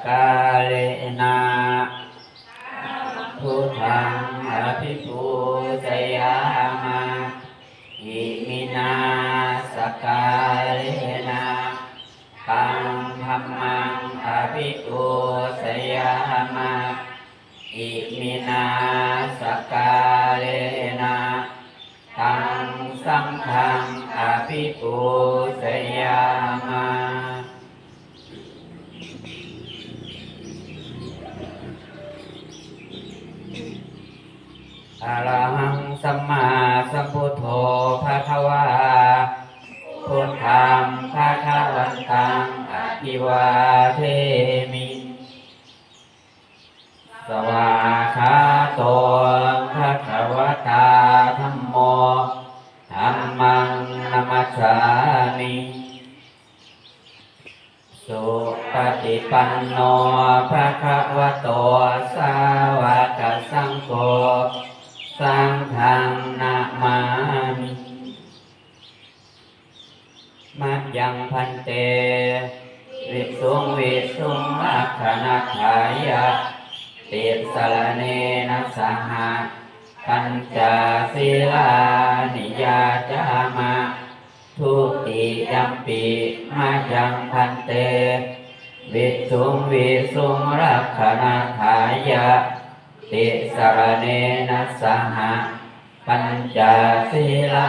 กาเลนะพุทธังอภิปูชยามาอิมินาสกาเลนะตังธัมมังอภิปูชยามาอิมินาสกาเลนะตังสังฆังอภิปูชยามาอะระหังสัมมาสัมพุทโธภะคะวาพุทธังภะคะวันตังอภิวาเทมิสวากขาโตภะคะวะตาธัมโมธัมมังนัมมัสสามิสุปฏิปันโนภะคะวะโตสาวกสังโฆสังฆังนะมามิมัจยังพันเตวิสุงวิสุงลักขณทายะติสรณเนนะสหะปัญจศีลานิยาจามะทุติยัมปิมัจยังพันเตวิสุงวิสุงลักขณทายะติสรณเนนะสหะปัญจศีลา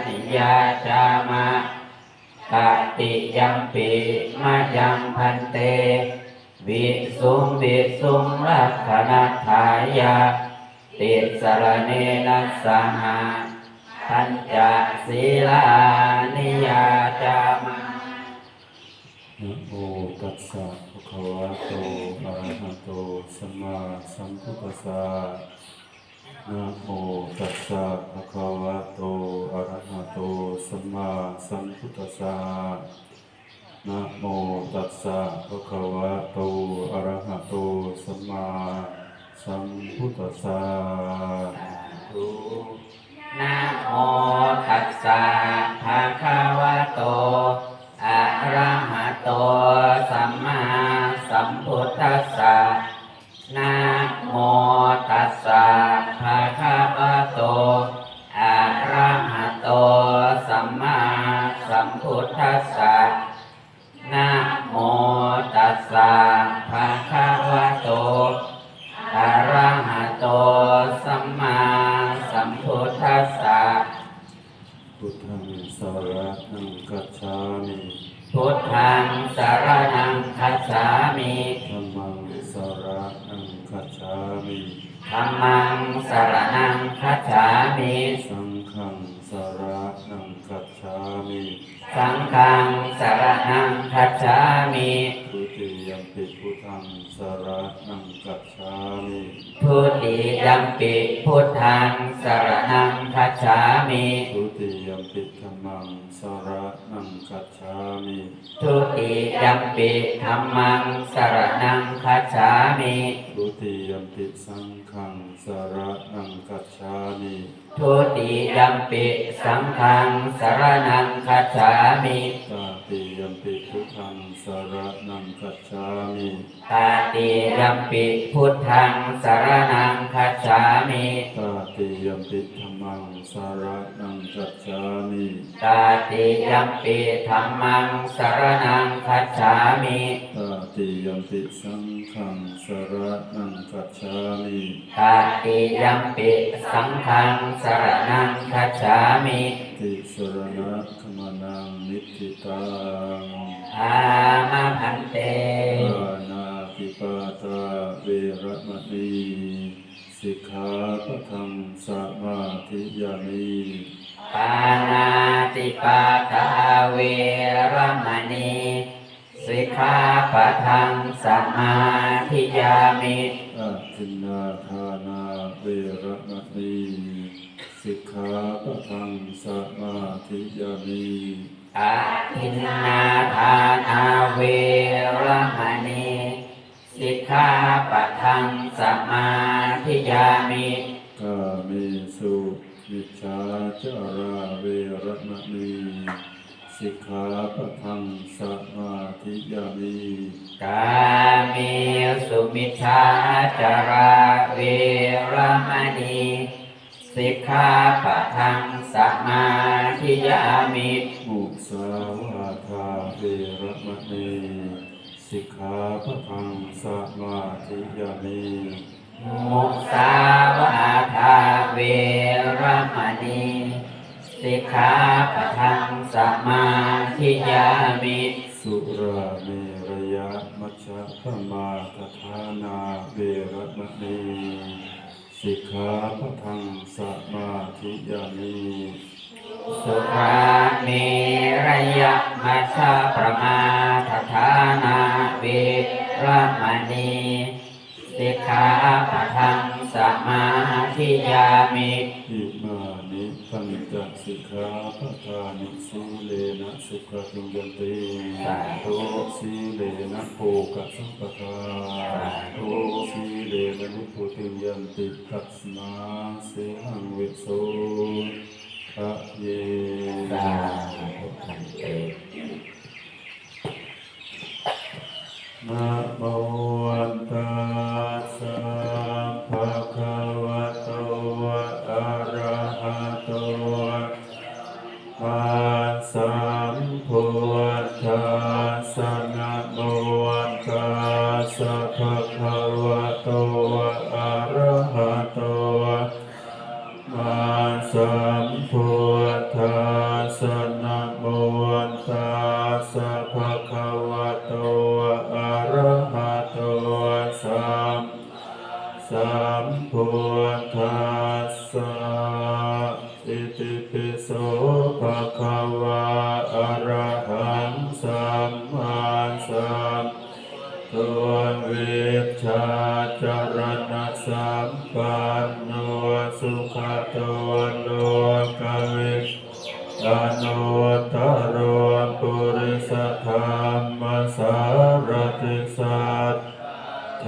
นิยาจามะตติยัมปิมัจยังพันเตวิสุงวิสุงลักขณทายะติสรณเนนะสหะปัญจศีลานิยาจามะนะโมตัสสะภะคะวะโตอะระหะโตสัมมาสัมพุทธัสสะนะโมตัสสะภะคะวะโตอะระหะโตสัมมาสัมพุทธัสสะนะโมตัสสะภะคะวะโตอะระหะโตสัมมาสัมพุทธัสสะนะโมตัสสะภะคะวะโตอะระหะโตสัมมาสัมพุทธัสสะนะโมตัสสะภะคะวะโตอะระหะโตสัมมาสัมพุทธัสสะนะโมตัสสะภะคะวะโตอะระหะโตสัมมาสัมพุทธัสสะพุทธังสรณังคัจฉามิพุทธังสรณังคัจฉามิธัมมังสรณังคัจฉามิธัมมังสรณังคัจฉามิสังฆังสรณังคัจฉามิสังฆังสรณังคัจฉามิทุติยัมปิพุทธังสรณังคัจฉามิทุติยัมปิพุทธังสรณังคัจฉามิทุติยัมปิธัมมังสรณังคัจฉามิทุติยัมปิธัมมังสรณังคัจฉามิทุติยัมปิสังฆังสรณังคัจฉามิทุติยัมปิสังฆังสรณังคัจฉามิตติยัมปิพุทธังสรณังคัจฉามิตติยัมปิพุทธังสรณังคัจฉามิตติยัมปิธัมมังสรณังคัจฉามิตติยัมปิธัมมังสรณังคัจฉามิตติยัมปิสังฆังสรณังคัจฉามิตติยัมปิสังฆังสรณังคัจฉามิติสรณะขมานังนิพพิตังอามาพันเตปานาติปาตาเวระมณีสิกขาปะทังสมาธิยามิปานาติปาตาเวรมณีสิกขาปะทังสมาธิยามิอะทินนาทานาเวระมณีสิกขาปะทังสมาธิยามิอะทินนาทานาเวรมณีสิกขาปะทังสมาธิยามิกาเมสุมิจฉาจาราเวระมณีสิกขาปะทังสมาธิยามิกาเม สุมิชฌาจาราเวรมณีสิกขาปะทังสมาธิยามิ มุสาวาทาเวรมณีสิกขาปะทังสมาธิยามิมุสาวาทาเวรมณีสิกขาปะทังสมาธิยามิสุราเมรยะมัชฌะปมาทฐานาเวรมณีสิกขาปะทังสมาธิยามิสุราเมรยะมัชฌะปมาทฐานาเวรมณีสิกขาปะทังสมาธิยามิอิมานิปัญจสิกขาปะทานิสีเลนะสุขติยันติสาธุ สีเลนะโภคสัมปทาสาธุสีเลนะนิพพุติยันติตัสมาเสหังวิโสทะเยสาธุขันเตนะโมตัสสะภะคะวะโตอะระหะโตสัมพุทธัสสะนะโมตัสสะภะคะวะโตอะระหะโตสัมพุทธัสสะนะโมตัสสะภะคะวะโตอะระหะโตสัมพุทธัสสะอิติปิโสภะคะวะอะระหังสัมมาสัมพุทธัสสะวิชชาจารณะสัมปันโนสุขโตโลกวิทูอนุตตรปุริสธรรมสารติสัทธเท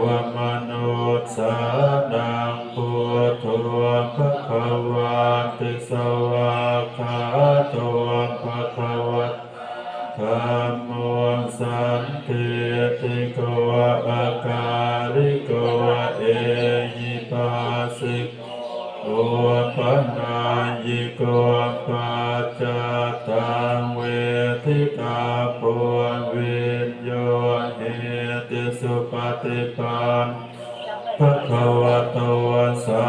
วมนุษย์สานังพุทโธภควาติสวากขาโตภควะธัมโมสันติติโกอาการิโกเอหิปัสสิโอปัญญิโกปัจจตังเวทิตาปุวิญโยเหติสุปฏิปันภะคะวะโตสา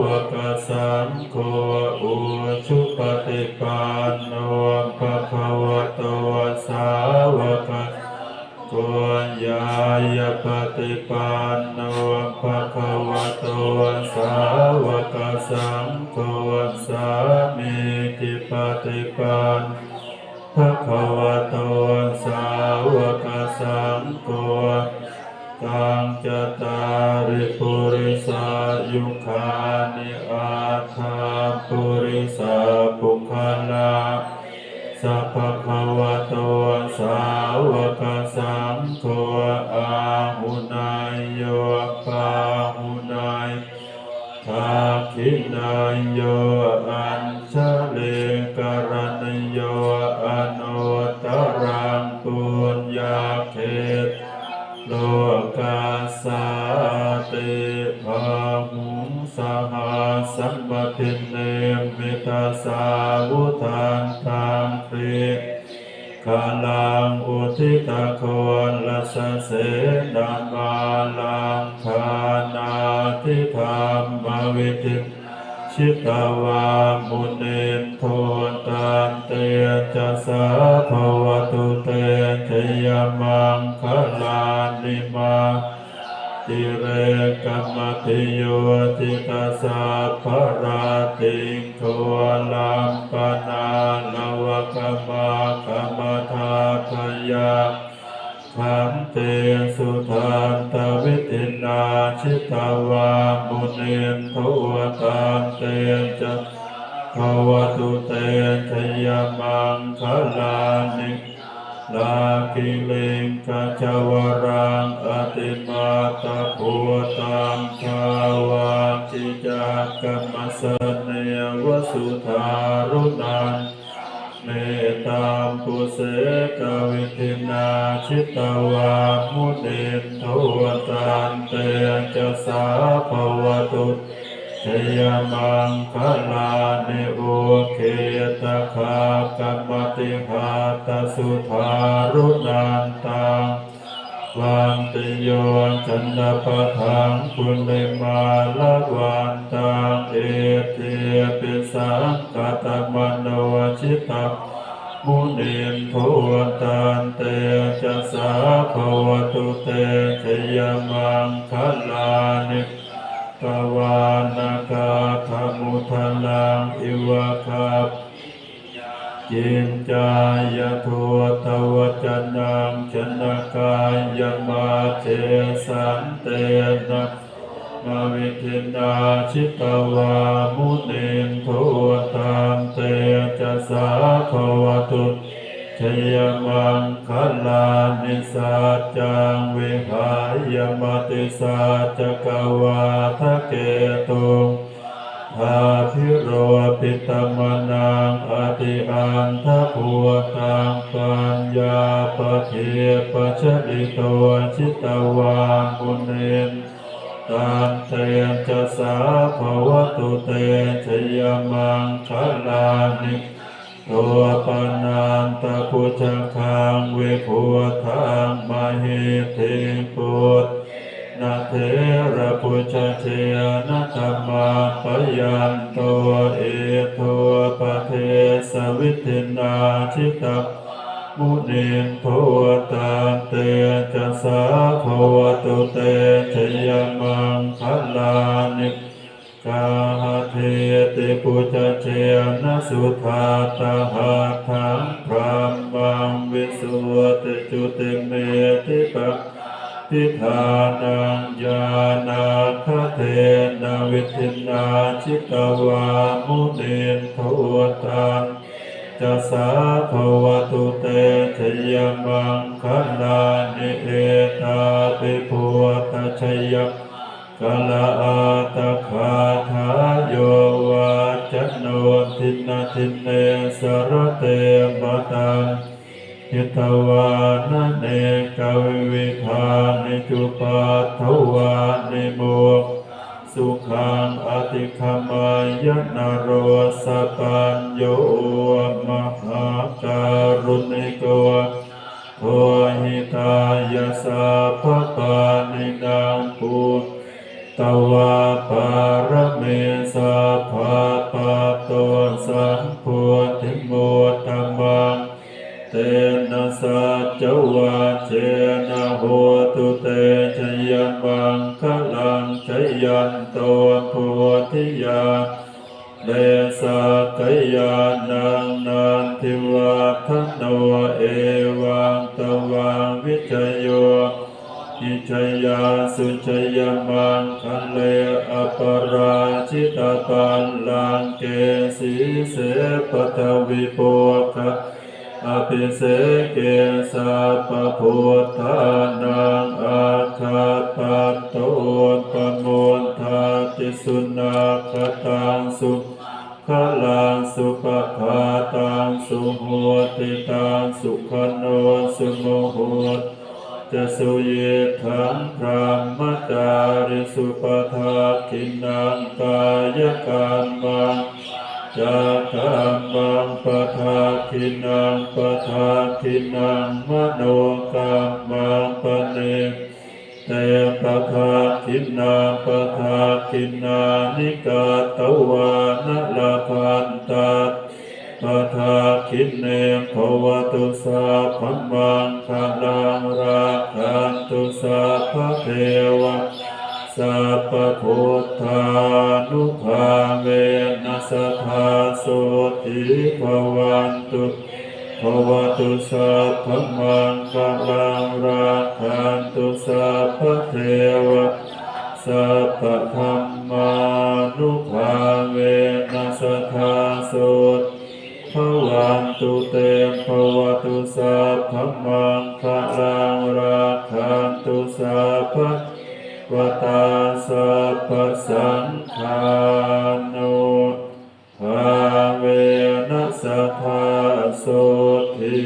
วกสังโฆอุชุปฏิปันโนภะคะวะโตสาวกโกยายปฏิปันโนภะคะวะโตสาวกสังโฆสามีจิปฏิปันภะคะวะโตสาวกสังโฆตังจตาริปุริสายุคานิอาคาปุริสาปุคลาสัพพะวะโตสาวกสังโฆอาหุนายโยปาหุนายทักขินายโยอัญชลิกรณโยอนุตตรังปุญญาเขตโลกาสาติภามุงสหสัมปติเนมิตาสาวุธันตังคริกาลังอุทิตาโคนลสเสนามาลังคานาทิธรรมวิทิชิตาวามุนินโทตันเตจะสาภวตุเตเทยมังคลานิมาติเรกัมมติโยติตาสาภราติงโทลัมปนาลวะกมากรรมทาทยาขันเตสุทันตวิตินาชิตาวามุนินโทตันเตจะภวตุเตชยมังคลานิลากิลิงขจวรังอติมาตาภูตังภาวาจิจักกัมมสเนวสุธารุนันเมตตามปุเสกวิทินาชิตาวามุนินโท ตันเตจะสาภวตุชยมังคลานิโอเคตคากัมมติหาตสุธารุนันตังวันติโยจันทปะทังปุณลิมาลวันตังเอเทปิสังกตมโนชิตังมุนินโทตันเตจะสาภวตุเตชยมังคลานิกวานากาธมุทลังอิวะคับจินจายทัวตวจนังชนะกายมาเจสันเตนะมาวิทินาชิตวามุนินโทตันเตจะสาภวตุชยมังคลานิสัจจังวิหายมติสัจจกวาทะเกตุงทาภิโรปิตมนังอติอันทภูตังปัญญาปเทปชลิโตชิตวามุนินตันเตจะสาภวตุเตชยมังคลานิตัวปนันตพุชคังเวภูทังมหิเทปุตนาเทระพุชเชนะธรรมาปยันโตเอโทปเทสวิทินาชิตามุนินโทตันเตจะสาภวตุเตชยมังคลานิกาเทติปุจเจนะสุธาตหะทังพระมังวิสุทธิจุติเมติปัทิธานังญาณาคเทนะวิทินาชิตวามุนินโทตันจะสาภวตุเตชยมังคลานิเอตาปิภูตชยกลาอาตคาทาโยวาจันโนทินาทินเนสรเตมตังหิตวานเนกวิวิธานิจุปัฏฐวานิโมกสุขังอติขมายนโรสปัญโยมหาการุณิโกโทหิตายาสาภปานินางปุตวาปารเมสาภาปะโตสัมพุทธิโมตตมังเตนะสัจจวาเจนะโหตุเตชยมังคลังชยันโตโพธิยาเดสากยานังนันทิวาทโนเอวังตวังวิจโยอิจยาสุจยมังคันเลอปราชิตาปันลังเกสีเสปทวิโปคะอภิเสเกสะปะพุทธานังอาคาตันโตปโมนทาติสุนาคตังสุขลังสุปภาตังสุโหติตังสุขโนสุโมโหตจะสุเยทังพรหมจาริสุปทากินังกายกรรมังจากขมังปทาคินังปทาคินังมโนกรรมังปเนเตปทาคินาปทาคินานิกาตวานละพันตัสปทาคินเนภวตุสาพมังคลังราคันตุสาพเทวะสัพพพุทธานุภาเวนัสสทาโสติภวันตุภวตุสัพพมังคลังราคันตุสัพพเทวะสัพพธัมมานุภาเวนัสสทาโสภวันตุเตภวตุสัพพมังคลังราคันตุสัพพวตาสัพพสังฆานุภาเวนัสสทธาโสทิ